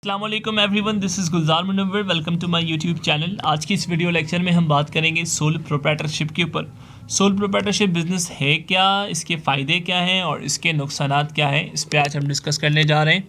अस्सलामुअलैकुम everyone, this is Gulzar Munawwar. Welcome to my YouTube channel. आज की इस वीडियो लेक्चर में हम बात करेंगे सोल प्रोप्राइटरशिप के ऊपर। सोल प्रोप्राइटरशिप बिज़नेस है क्या, इसके फ़ायदे क्या हैं और इसके नुकसानात क्या हैं, इस पे आज हम डिस्कस करने जा रहे हैं।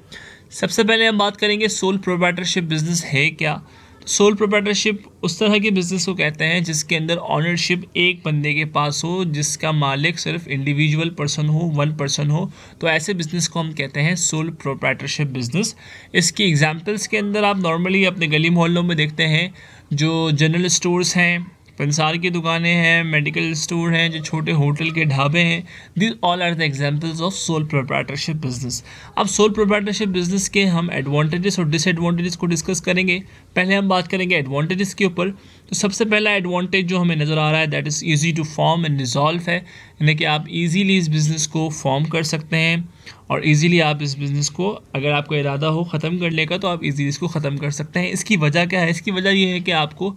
सबसे पहले हम बात करेंगे सोल प्रोप्राइटरशिप बिज़नेस है क्या। सोल प्रोप्राइटरशिप उस तरह के बिज़नेस को कहते हैं जिसके अंदर ऑनरशिप एक बंदे के पास हो, जिसका मालिक सिर्फ इंडिविजुअल पर्सन हो, वन पर्सन हो, तो ऐसे बिज़नेस को हम कहते हैं सोल प्रोप्राइटरशिप बिज़नेस। इसकी एग्जांपल्स के अंदर आप नॉर्मली अपने गली मोहल्लों में देखते हैं जो जनरल स्टोर्स हैं, पंसार की दुकानें हैं, मेडिकल स्टोर हैं, जो छोटे होटल के ढाबे हैं। This all are the examples of sole proprietorship business. अब सोल प्रोप्राइटरशिप बिज़नेस के हम एडवांटेजेस और डिसएडवांटेजेस को डिस्कस करेंगे। पहले हम बात करेंगे एडवांटेजेस के ऊपर। तो सबसे पहला एडवांटेज जो हमें नज़र आ रहा है that is easy to form and resolve है, यानी कि आप ईजीली इस बिज़नेस को फॉर्म कर सकते हैं और ईजीली आप इस बिज़नेस को, अगर आपको इरादा हो ख़त्म करने का, तो आप ईजीली इसको ख़त्म कर सकते हैं। इसकी वजह क्या है? इसकी वजह ये है कि आपको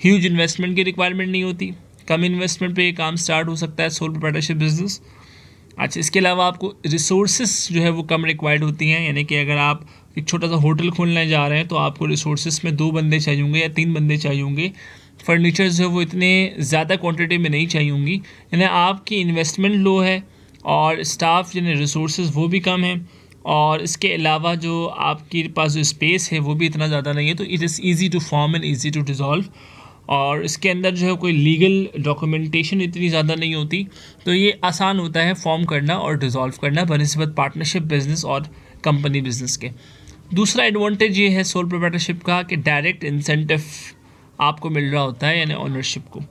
ह्यूज इन्वेस्टमेंट की रिक्वायरमेंट नहीं होती। कम इन्वेस्टमेंट पे ये काम स्टार्ट हो सकता है सोल प्रोप्राइटरशिप बिज़नेस। अच्छा, इसके अलावा आपको रिसोर्सेज जो है वो कम रिक्वायर्ड होती हैं, यानी कि अगर आप एक छोटा सा होटल खोलने जा रहे हैं तो आपको रिसोर्सेज में 2 बंदे चाहिए होंगे या 3 बंदे चाहिए होंगे। फर्नीचर जो है वो इतने ज़्यादा क्वांटिटी में नहीं चाहिए होंगी, यानी आपकी इन्वेस्टमेंट लो है और स्टाफ यानी रिसोर्सेज वो भी कम है, और इसके अलावा जो आपके पास जो स्पेस है वो भी इतना ज़्यादा नहीं है। तो it is easy to form and easy to dissolve, और इसके अंदर जो है कोई लीगल डॉक्यूमेंटेशन इतनी ज़्यादा नहीं होती, तो ये आसान होता है फॉर्म करना और डिज़ोल्व करना बनिस्बत पार्टनरशिप बिज़नेस और कंपनी बिज़नेस के। दूसरा एडवांटेज ये है सोल प्रोप्राइटरशिप का कि डायरेक्ट इंसेंटिव आपको मिल रहा होता है, यानी ओनरशिप को।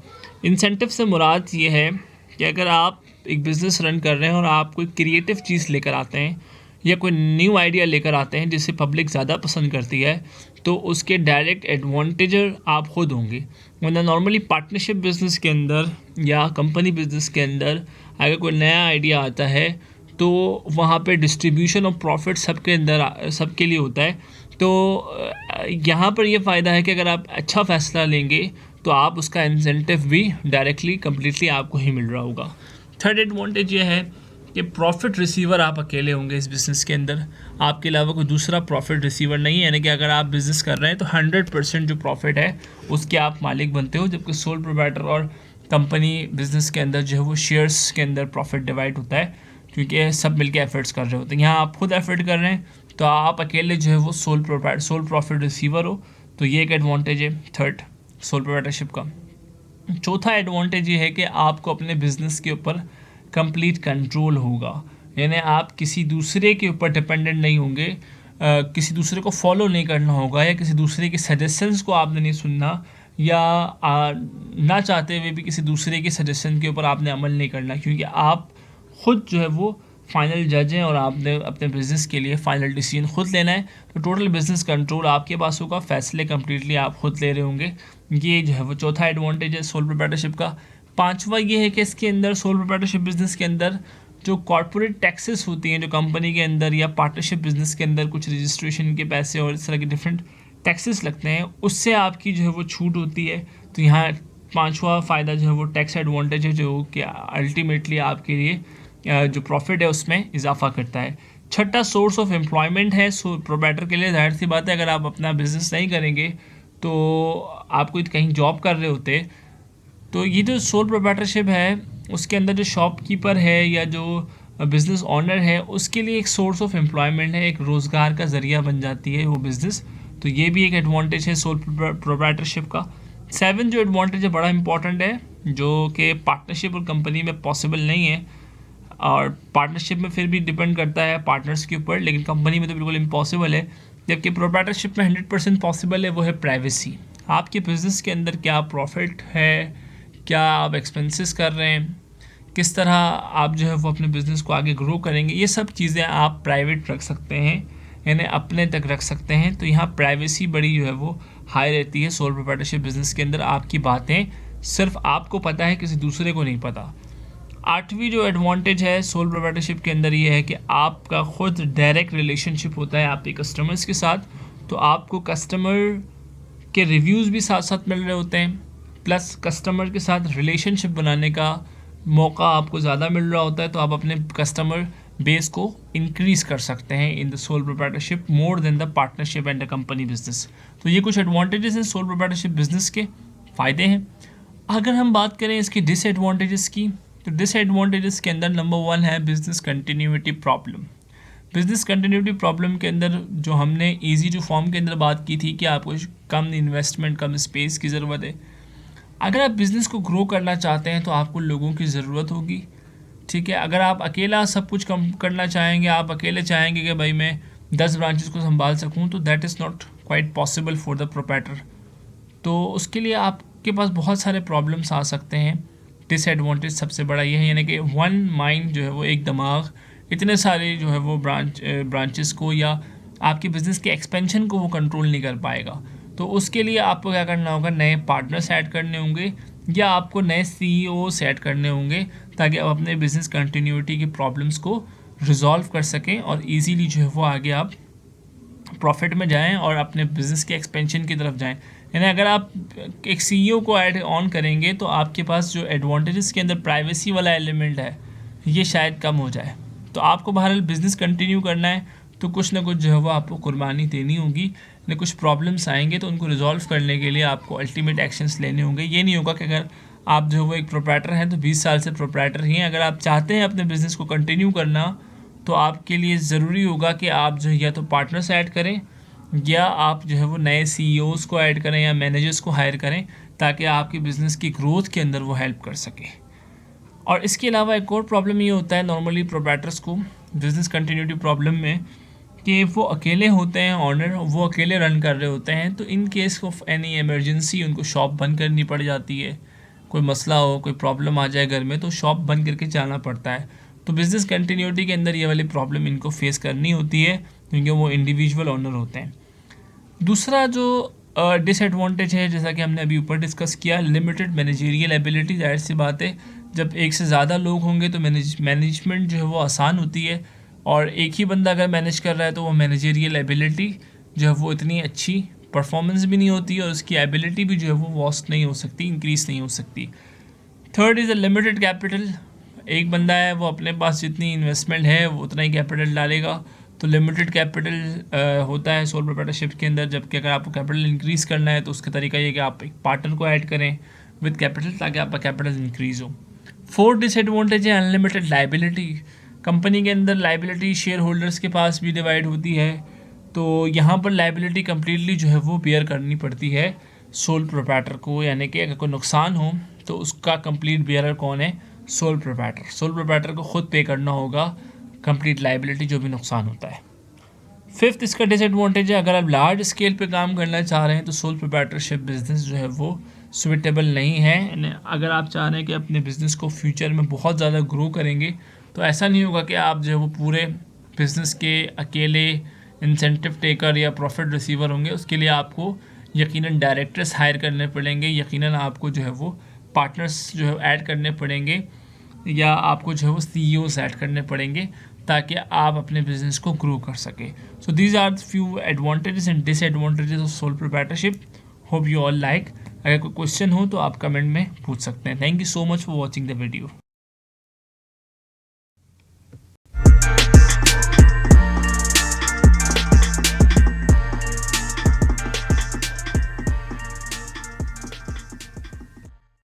इंसेंटिव से मुराद ये है कि अगर आप एक बिज़नेस रन कर रहे हैं और आप कोई क्रिएटिव चीज़ लेकर आते हैं या कोई न्यू आइडिया लेकर आते हैं जिसे पब्लिक ज़्यादा पसंद करती है, तो उसके डायरेक्ट एडवांटेजर आप खुद होंगे। वरना नॉर्मली पार्टनरशिप बिज़नेस के अंदर या कंपनी बिज़नेस के अंदर अगर कोई नया आइडिया आता है तो वहाँ पे डिस्ट्रीब्यूशन ऑफ प्रॉफिट सबके लिए होता है। तो यहाँ पर ये फ़ायदा है कि अगर आप अच्छा फ़ैसला लेंगे तो आप उसका इंसेंटिव भी डायरेक्टली कम्प्लीटली आपको ही मिल रहा होगा। थर्ड एडवांटेज ये है कि प्रॉफिट रिसीवर आप अकेले होंगे इस बिज़नेस के अंदर, आपके अलावा कोई दूसरा प्रॉफिट रिसीवर नहीं है। यानी कि अगर आप बिज़नेस कर रहे हैं तो 100% जो प्रॉफिट है उसके आप मालिक बनते हो, जबकि सोल प्रोप्राइटर और कंपनी बिज़नेस के अंदर जो है वो शेयर्स के अंदर प्रॉफिट डिवाइड होता है, क्योंकि सब मिलके एफर्ट्स कर रहे होते हैं। यहाँ आप खुद एफर्ट कर रहे हैं तो आप अकेले जो है वो सोल प्रॉफिट रिसीवर हो, तो ये एक एडवांटेज है थर्ड सोल प्रोप्राइटरशिप का। चौथा एडवांटेज ये है कि आपको अपने बिज़नेस के ऊपर कंप्लीट कंट्रोल होगा, यानी आप किसी दूसरे के ऊपर डिपेंडेंट नहीं होंगे, किसी दूसरे को फॉलो नहीं करना होगा या किसी दूसरे के सजेशंस को आपने नहीं सुनना, या ना चाहते हुए भी किसी दूसरे के सजेशन के ऊपर आपने अमल नहीं करना, क्योंकि आप खुद जो है वो फाइनल जज हैं और आपने अपने बिज़नेस के लिए फ़ाइनल डिसीजन खुद लेना है। तो टोटल बिज़नेस कंट्रोल आपके पास होगा, फ़ैसले कम्प्लीटली आप खुद ले रहे होंगे। ये जो है वो चौथा एडवांटेज है सोल प्रोप्राइटरशिप का। पांचवा ये है कि इसके अंदर सोल प्रोप्राइटरशिप बिज़नेस के अंदर जो कॉर्पोरेट टैक्सेस होती हैं, जो कंपनी के अंदर या पार्टनरशिप बिज़नेस के अंदर कुछ रजिस्ट्रेशन के पैसे और इस तरह के डिफरेंट टैक्सेस लगते हैं, उससे आपकी जो है वो छूट होती है। तो यहाँ पांचवा फ़ायदा जो है वो टैक्स एडवांटेज है, जो कि अल्टीमेटली आपके लिए जो प्रॉफिट है उसमें इजाफा करता है। छठा सोर्स ऑफ एम्प्लॉयमेंट है सोल प्रोप्राइटर के लिए। जाहिर सी बात है, अगर आप अपना बिज़नेस नहीं करेंगे तो आप कोई कहीं जॉब कर रहे होते, तो ये जो सोल प्रोप्राइटरशिप है उसके अंदर जो शॉपकीपर है या जो बिज़नेस ऑनर है उसके लिए एक सोर्स ऑफ एम्प्लॉयमेंट है, एक रोज़गार का ज़रिया बन जाती है वो बिज़नेस। तो ये भी एक एडवांटेज है सोल प्रोप्राइटरशिप का। 7 जो एडवांटेज है बड़ा इंपॉर्टेंट है, जो कि पार्टनरशिप और कंपनी में पॉसिबल नहीं है, और पार्टनरशिप में फिर भी डिपेंड करता है पार्टनर्स के ऊपर, लेकिन कंपनी में तो बिल्कुल इम्पॉसिबल है। जबकि प्रोप्राइटरशिप में 100% पॉसिबल है, वो है प्राइवेसी। आपके बिज़नेस के अंदर क्या प्रॉफिट है, क्या आप एक्सपेंसेस कर रहे हैं, किस तरह आप जो है वो अपने बिज़नेस को आगे ग्रो करेंगे, ये सब चीज़ें आप प्राइवेट रख सकते हैं, यानी अपने तक रख सकते हैं। तो यहाँ प्राइवेसी बड़ी जो है वो हाई रहती है सोल प्रोप्राइटरशिप बिज़नेस के अंदर। आपकी बातें सिर्फ आपको पता है, किसी दूसरे को नहीं पता। आठवीं जो एडवांटेज है सोल प्रोप्राइटरशिप के अंदर ये है कि आपका खुद डायरेक्ट रिलेशनशिप होता है आपके कस्टमर्स के साथ, तो आपको कस्टमर के रिव्यूज़ भी साथ साथ मिल रहे होते हैं, प्लस कस्टमर के साथ रिलेशनशिप बनाने का मौका आपको ज़्यादा मिल रहा होता है। तो आप अपने कस्टमर बेस को इंक्रीज कर सकते हैं in the sole proprietorship more than the partnership and the company business. तो ये कुछ एडवांटेजेस हैं सोल प्रोप्राइटरशिप बिजनेस के, फ़ायदे हैं। अगर हम बात करें इसके डिसएडवांटेजेस की, तो डिसएडवांटेजेस के अंदर नंबर 1 है business continuity problem. Business continuity problem के अंदर जो हमने ईजी टू फॉर्म के अंदर बात की थी कि आपको कम इन्वेस्टमेंट, कम स्पेस की ज़रूरत है। अगर आप बिज़नेस को ग्रो करना चाहते हैं तो आपको लोगों की ज़रूरत होगी, ठीक है। अगर आप अकेला सब कुछ कम करना चाहेंगे, आप अकेले चाहेंगे कि भाई मैं 10 ब्रांचेस को संभाल सकूं, तो that is not quite possible for the proprietor. तो उसके लिए आपके पास बहुत सारे प्रॉब्लम्स आ सकते हैं। डिसएडवांटेज सबसे बड़ा ये है, यानी कि वन माइंड जो है वो, एक दिमाग, इतने सारे जो है वो ब्रांचेस को या आपके बिज़नेस के एक्सपेंशन को वो कंट्रोल नहीं कर पाएगा। तो उसके लिए आपको क्या करना होगा, नए पार्टनर्स ऐड करने होंगे या आपको नए CEO सेट करने होंगे, ताकि आप अपने बिज़नेस कंटिन्यूटी की प्रॉब्लम्स को रिजॉल्व कर सकें और इजीली जो है वो आगे आप प्रॉफिट में जाएं और अपने बिज़नेस के एक्सपेंशन की तरफ जाएं। यानी अगर आप एक CEO को ऐड ऑन करेंगे तो आपके पास जो एडवांटेजेस के अंदर प्राइवेसी वाला एलिमेंट है ये शायद कम हो जाए। तो आपको बहरहाल बिज़नेस कंटिन्यू करना है तो कुछ ना कुछ जो है वो आपको कुर्बानी देनी होगी, या कुछ प्रॉब्लम्स आएंगे तो उनको रिजॉल्व करने के लिए आपको अल्टीमेट एक्शंस लेने होंगे। ये नहीं होगा कि अगर आप जो है वो एक प्रोप्राइटर हैं तो 20 साल से प्रोप्राइटर ही हैं। अगर आप चाहते हैं अपने बिज़नेस को कंटिन्यू करना तो आपके लिए ज़रूरी होगा कि आप जो या तो पार्टनर्स ऐड करें या आप जो है वो नए CEOs को ऐड करें या मैनेजर्स को हायर करें, ताकि आपके बिज़नेस की ग्रोथ के अंदर वो हेल्प कर सके। और इसके अलावा एक और प्रॉब्लम ये होता है नॉर्मली प्रोप्राइटर्स को बिज़नेस कंटिन्यूटी प्रॉब्लम में, कि वो अकेले होते हैं ऑनर, वो अकेले रन कर रहे होते हैं। तो in case of any emergency उनको शॉप बंद करनी पड़ जाती है। कोई मसला हो, कोई प्रॉब्लम आ जाए घर में, तो शॉप बंद करके जाना पड़ता है। तो बिज़नेस कंटिन्यूटी के अंदर ये वाली प्रॉब्लम इनको फेस करनी होती है, क्योंकि वो इंडिविजुअल ऑनर होते हैं। दूसरा जो डिसएडवांटेज है, जैसा कि हमने अभी ऊपर डिस्कस किया, लिमिटेड मैनेजरियल एबिलिटी। जाहिर सी बात है, जब एक से ज़्यादा लोग होंगे तो मैनेजमेंट जो है वो आसान होती है, और एक ही बंदा अगर मैनेज कर रहा है तो वो मैनेजरियल एबिलिटी जो है वो इतनी अच्छी परफॉर्मेंस भी नहीं होती और उसकी एबिलिटी भी जो है वो वास्ट नहीं हो सकती, इंक्रीज़ नहीं हो सकती। Third is a limited capital. एक बंदा है, वो अपने पास जितनी इन्वेस्टमेंट है वो उतना ही कैपिटल डालेगा, तो लिमिटेड कैपिटल होता है सोल प्रोप्राइटरशिप के अंदर। जबकि अगर आपको कैपिटल इंक्रीज़ करना है तो उसका तरीका ये कि आप एक पार्टनर को ऐड करें विद कैपिटल, ताकि आपका कैपिटल इंक्रीज़ हो। फोर्थ डिसएडवांटेज है अनलिमिटेड लाइबिलिटी। कंपनी के अंदर लाइबिलिटी शेयर होल्डर्स के पास भी डिवाइड होती है, तो यहाँ पर लाइबिलिटी कम्प्लीटली जो है वो बेयर करनी पड़ती है सोल प्रोप्राइटर को। यानी कि अगर कोई नुकसान हो तो उसका कंप्लीट बेयरर कौन है, सोल प्रोप्राइटर। सोल प्रोप्राइटर को खुद पे करना होगा कंप्लीट लाइबिलिटी जो भी नुकसान होता है। फिफ्थ इसका डिसएडवांटेज है, अगर आप लार्ज स्केल पे काम करना चाह रहे हैं तो सोल प्रोप्राइटरशिप बिजनेस जो है वो सुइटेबल नहीं है। अगर आप चाह रहे हैं कि अपने बिज़नेस को फ्यूचर में बहुत ज़्यादा ग्रो करेंगे, तो ऐसा नहीं होगा कि आप जो है वो पूरे बिज़नेस के अकेले इंसेंटिव टेकर या प्रॉफिट रिसीवर होंगे। उसके लिए आपको यकीनन डायरेक्टर्स हायर करने पड़ेंगे, यकीनन आपको जो है वो पार्टनर्स जो है ऐड करने पड़ेंगे, या आपको जो है वो CEOs ऐड करने पड़ेंगे, ताकि आप अपने बिज़नेस को ग्रो कर सकें। So these are few advantages and disadvantages of sole proprietorship. Hope you all like. अगर कोई क्वेश्चन हो तो आप कमेंट में पूछ सकते हैं। Thank you so much for watching the video.